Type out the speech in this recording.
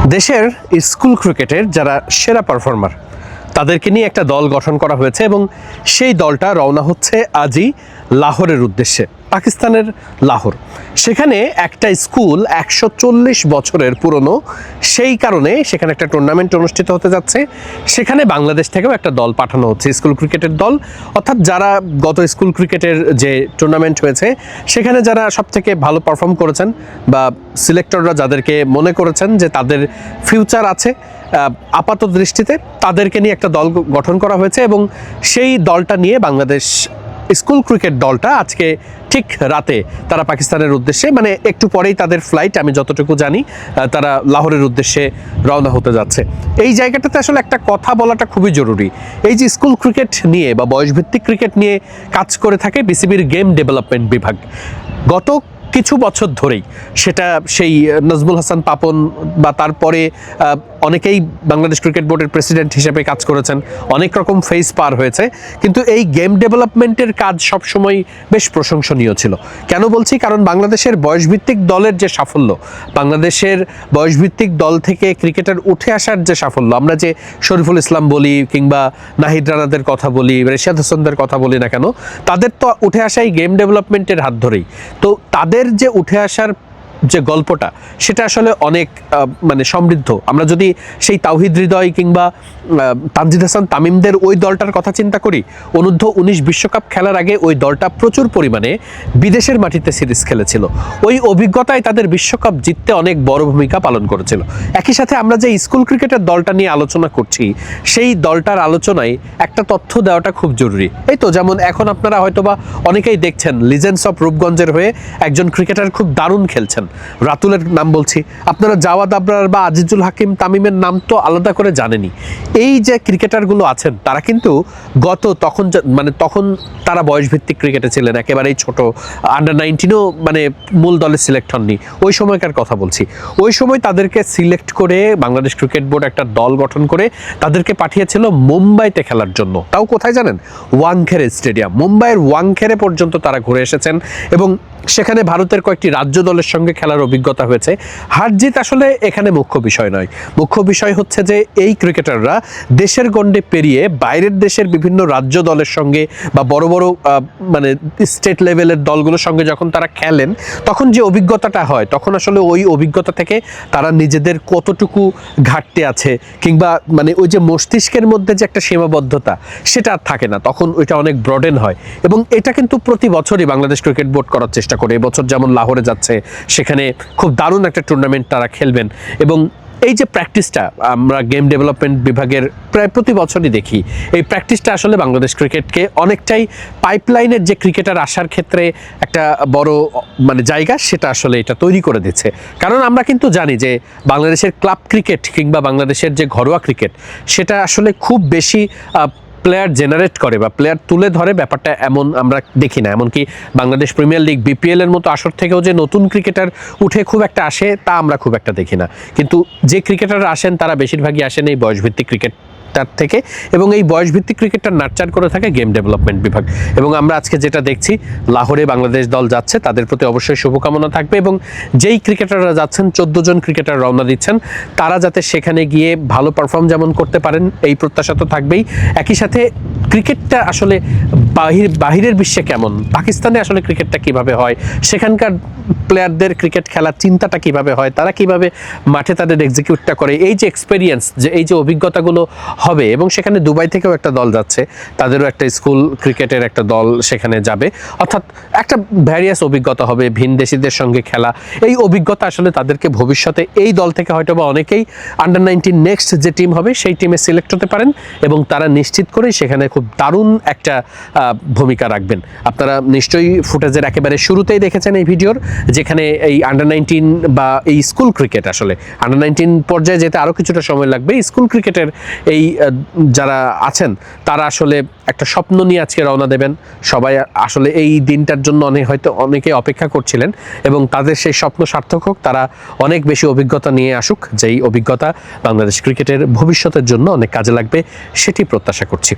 দেশের স্কুল ক্রিকেটের যারা সেরা পারফর্মার তাদেরকে নিয়ে একটা দল গঠন করা হয়েছে এবং সেই দলটা রওনা হচ্ছে আজই লাহোরের উদ্দেশ্যে, পাকিস্তানের লাহোর। সেখানে একটা স্কুল 140 বছরের পুরনো, সেই কারণে সেখানে একটা টুর্নামেন্ট অনুষ্ঠিত হতে যাচ্ছে। সেখানে বাংলাদেশ থেকেও একটা দল পাঠানো হচ্ছে, স্কুল ক্রিকেটের দল। অর্থাৎ যারা গত স্কুল ক্রিকেটের যে টুর্নামেন্ট হয়েছে সেখানে যারা সবথেকে ভালো পারফর্ম করেছেন বা সিলেক্টররা যাদেরকে মনে করেছেন যে তাদের ফিউচার আছে আপাত দৃষ্টিতে, তাদেরকে নিয়ে একটা দল গঠন করা হয়েছে এবং সেই দলটা নিয়ে বাংলাদেশ স্কুল ক্রিকেট দলটা আজকে ঠিক রাতে তারা পাকিস্তানের উদ্দেশ্যে, মানে একটু পরেই তাদের ফ্লাইট, আমি যতটুকু জানি তারা লাহোরের উদ্দেশ্যে রওনা হতে যাচ্ছে। এই জায়গাটাতে আসলে একটা কথা বলাটা খুবই জরুরি। এই যে স্কুল ক্রিকেট নিয়ে বা বয়সভিত্তিক ক্রিকেট নিয়ে কাজ করে থাকে বিসিবির গেম ডেভেলপমেন্ট বিভাগ গত কিছু বছর ধরেই, সেটা সেই নাজমুল হাসান পাপন বা তারপরে অনেকেই বাংলাদেশ ক্রিকেট বোর্ডের প্রেসিডেন্ট হিসেবে কাজ করেছেন, অনেক রকম ফেজ পার হয়েছে, কিন্তু এই গেম ডেভেলপমেন্টের কাজ সবসময় বেশ প্রশংসনীয় ছিল। কেন বলছি? কারণ বাংলাদেশের বয়সভিত্তিক দলের যে সাফল্য, বাংলাদেশের বয়সভিত্তিক দল থেকে ক্রিকেটার উঠে আসার যে সাফল্য, আমরা যে শরীফুল ইসলাম বলি কিংবা নাহিদ রানাদের কথা বলি, রেশাদ হোসেনদের কথা বলি না কেন, তাদের তো উঠে আসা এই গেম ডেভেলপমেন্টের হাত ধরেই। তো তাদের যে উঠে আসার যে গল্পটা, সেটা আসলে অনেক মানে সমৃদ্ধ। আমরা যদি সেই তাওহিদ হৃদয় কিংবা তানজিদ হাসান তামিমদের ওই দলটার কথা চিন্তা করি, অনূর্ধ্ব 19 বিশ্বকাপ খেলার আগে ওই দলটা প্রচুর পরিমাণে বিদেশের মাটিতে সিরিজ খেলেছিল। ওই অভিজ্ঞতায় তাদের বিশ্বকাপ জিততে অনেক বড় ভূমিকা পালন করেছিল। একই সাথে আমরা যে স্কুল ক্রিকেটের দলটা নিয়ে আলোচনা করছি, সেই দলটার আলোচনায় একটা তথ্য দেওয়াটা খুব জরুরি। এই তো যেমন এখন আপনারা হয়তোবা অনেকেই দেখছেন, লিজেন্ডস অফ রূপগঞ্জের হয়ে একজন ক্রিকেটার খুব দারুণ খেলছেন, রাতুলের নাম বলছি। আপনারা জাওয়াদ আবরার বা আজিজুল হাকিম তামিমের নাম তো আলাদা করে জানেনই। এই যে ক্রিকেটারগুলো আছেন তারা কিন্তু তখন তারা বয়সভিত্তিক ক্রিকেটে ছিলেন, একেবারেই ছোট, আন্ডার 19ও মানে মূল দলে সিলেক্ট হননি, ওই সময়কার কথা বলছি। ওই সময় তাদেরকে সিলেক্ট করে বাংলাদেশ ক্রিকেট বোর্ড একটা দল গঠন করে তাদেরকে পাঠিয়েছিল মুম্বাইতে খেলার জন্য। তাও কোথায় জানেন? ওয়াংখেড়ে স্টেডিয়াম, মুম্বাইয়ের ওয়াংখেড়ে পর্যন্ত তারা ঘুরে এসেছেন এবং সেখানে ভারতের কয়েকটি রাজ্য দলের সঙ্গে খেলার অভিজ্ঞতা হয়েছে। হার জিত আসলে এখানে মুখ্য বিষয় নয়। মুখ্য বিষয় হচ্ছে যে এই ক্রিকেটাররা দেশের গণ্ডে পেরিয়ে বাইরের দেশের বিভিন্ন রাজ্য দলের সঙ্গে বা বড় বড় মানে স্টেট লেভেলের দলগুলোর সঙ্গে যখন তারা খেলেন, তখন যে অভিজ্ঞতাটা হয়, তখন আসলে ওই অভিজ্ঞতা থেকে তারা নিজেদের কতটুকু ঘাটতি আছে কিংবা মানে ওই যে মস্তিষ্কের মধ্যে যে একটা সীমাবদ্ধতা, সেটা আর থাকে না, তখন ওইটা অনেক ব্রডেন হয়। এবং এটা কিন্তু প্রতি বছরই বাংলাদেশ ক্রিকেট বোর্ড করার চেষ্টা করে। এবছর যেমন লাহোরে যাচ্ছে, সেখানে খুব দারুণ একটা টুর্নামেন্ট তারা খেলবেন এবং এই যে প্র্যাকটিসটা আমরা গেম ডেভেলপমেন্ট বিভাগের প্রায় প্রতি বছরই দেখি, এই প্র্যাকটিসটা আসলে বাংলাদেশ ক্রিকেটকে অনেকটাই পাইপলাইনের যে ক্রিকেটার আসার ক্ষেত্রে একটা বড় মানে জায়গা, সেটা আসলে এটা তৈরি করে দিচ্ছে। কারণ আমরা কিন্তু জানি যে বাংলাদেশের ক্লাব ক্রিকেট কিংবা বাংলাদেশের যে ঘরোয়া ক্রিকেট, সেটা আসলে খুব বেশি প্লেয়ার জেনারেট করে বা প্লেয়ার তুলে ধরে, ব্যাপারটা এমন আমরা দেখি না। এমনকি বাংলাদেশ প্রিমিয়ার লিগ বিপিএল এর মতো আসর থেকেও যে নতুন ক্রিকেটার উঠে খুব একটা আসে, তা আমরা খুব একটা দেখি না। কিন্তু যে ক্রিকেটাররা আসেন তারা বেশিরভাগই আসেন এই বয়সভিত্তিক ক্রিকেট থেকে, এবং এই বয়সভিত্তিক ক্রিকেটটা নার্চার করে থাকে গেম ডেভেলপমেন্ট বিভাগ। এবং আমরা আজকে যেটা দেখছি, লাহোরে বাংলাদেশ দল যাচ্ছে, তাদের প্রতি অবশ্যই শুভকামনা থাকবে এবং যেই ক্রিকেটাররা যাচ্ছেন, 14 জন ক্রিকেটার রওনা দিচ্ছেন, তারা যাতে সেখানে গিয়ে ভালো পারফর্ম যেমন করতে পারেন, এই প্রত্যাশা তো থাকবেই। একই সাথে ক্রিকেটটা আসলে বাহিরের বিশ্বে কেমন, পাকিস্তানে আসলে ক্রিকেটটা কিভাবে হয়, সেখানকার প্লেয়ারদের ক্রিকেট খেলার চিন্তাটা কিভাবে হয়, তারা কিভাবে মাঠে তাদের এক্সিকিউটটা করে, এই যে এক্সপেরিয়েন্স, যে এই যে অভিজ্ঞতাগুলো হবে। এবং সেখানে দুবাই থেকেও একটা দল যাচ্ছে, তাদেরও একটা স্কুল ক্রিকেটের একটা দল সেখানে যাবে। অর্থাৎ একটা ভ্যারিয়াস অভিজ্ঞতা হবে, ভিনদেশীদের সঙ্গে খেলা। এই অভিজ্ঞতা আসলে তাদেরকে ভবিষ্যতে এই দল থেকে হয়তো বা অনেকেই আন্ডার 19 নেক্সট যে টিম হবে সেই টিমে সিলেক্ট হতে পারেন এবং তারা নিশ্চিত করেই সেখানে খুব দারুণ একটা ভূমিকা রাখবেন। আপনারা নিশ্চয়ই ফুটেজের একেবারে শুরুতেই দেখেছেন এই ভিডিওর, যেখানে এই আন্ডার 19 বা এই স্কুল ক্রিকেট, আসলে আন্ডার 19 পর্যায়ে যেতে আরও কিছুটা সময় লাগবে, স্কুল ক্রিকেটের এই যারা আছেন তারা আসলে একটা স্বপ্ন নিয়ে আজকে রওনা দেবেন। সবাই আসলে এই দিনটার জন্য হয়তো অনেকে অপেক্ষা করছিলেন এবং তাদের সেই স্বপ্ন সার্থক হোক, তারা অনেক বেশি অভিজ্ঞতা নিয়ে আসুক, যেই অভিজ্ঞতা বাংলাদেশ ক্রিকেটের ভবিষ্যতের জন্য অনেক কাজে লাগবে, সেটি প্রত্যাশা করছি।